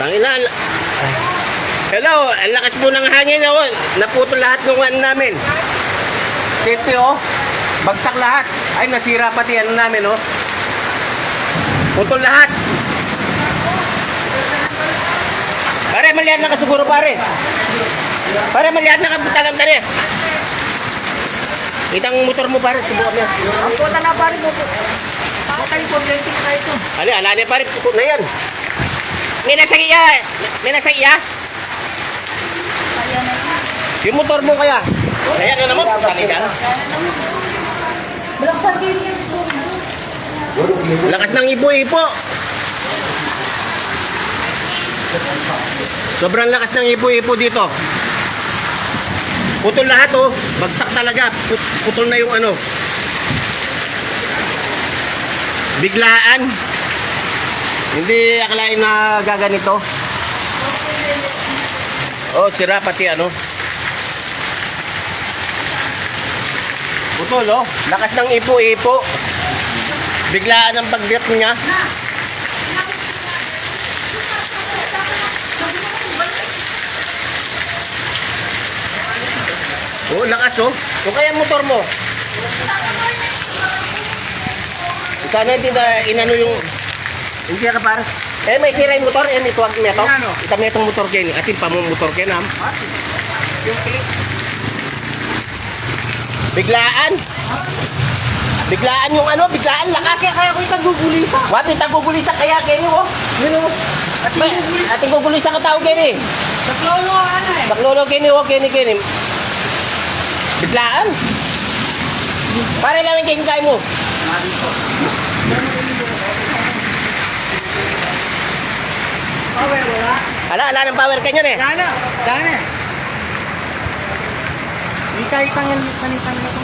Ang ina. Hello, ang lakas po ng hangin ako. Naputol lahat ng ano namin. Safety oh. Bagsak lahat. Ay, nasira pati ano namin oh. Putol lahat. Pare, malihat na ka siguro pare. Pare, malihat na ka butalang tali. Itang motor mo pare, subukan niya. Ang puta na pare mo. Bakit yung problematic na ito? Ano, ala niya pare, putol na yan. May nasa iya. May nasa iya. Yung motor mo kaya. Kaya na naman, putali dyan. Malaksan din yan. Lakas ng ipo-ipo. Sobrang lakas ng ipo-ipo dito. Putol lahat oh. Bagsak talaga. Putol na yung ano. Biglaan. Hindi akalain na gaganito. Oh, sira pati ano. Putol oh. Lakas ng ipo-ipo. Biglaan ang pag-grip niya. Oh, lakas oh. O kaya motor mo. Sana hindi na inano yung... Hindi ka para. Eh, may sira yung motor. Eh, may tuwag niya to. Ita mo itong motor kayo. Atin pa mo motor kayo na. Biglaan. Biglaan yung ano, biglaan lakas. Kaya ko itang gugulisa. Wati tagugulisa kaya kini oh. Yun oh. Ating gugulisa ka tao kini. Naklolo ano eh. Baklolo kini oh, kini. Biglaan. Pare lang yung kay mo. Power wala. Ala ng power kanya eh. Dana. Itang yan kanitang ito.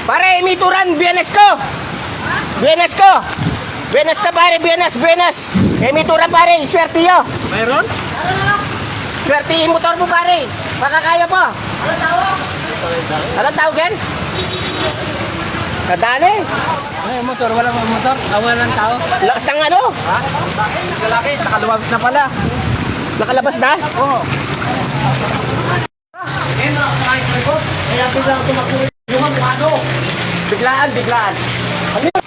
Pare, imituran, Bienes ko. Bienes ka pare, Bienes. Imituran pare, swerte yo. Mayroon? Swerte yung motor mo pare. Makakaya po. Alam tao Ken? Kadani. Ay, motor. Wala mo motor. Walang tao. Lakas ng ano? Ha? Lalaki. Nakalabas na pala. Nakalabas na? Oo. Kaya biglang tumakbo yung ano. Biglaan. Ano yun?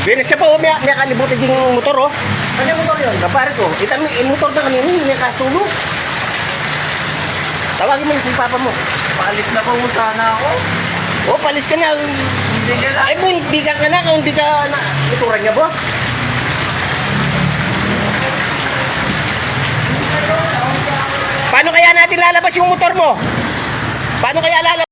Bienes siya po, may kalibutan yung motor oh. Ano yung motor yun? Kapare ko, yung motor na kanina, may kasulo. Tawagin mo yung si papa mo. Paalis na po sana ako. Oh, palis ka na. Hindi ka na. Ay mo, hindi ka na kung hindi ka na motoran niya, boss. Paano kaya natin lalabas yung motor mo? Paano kaya lalabas?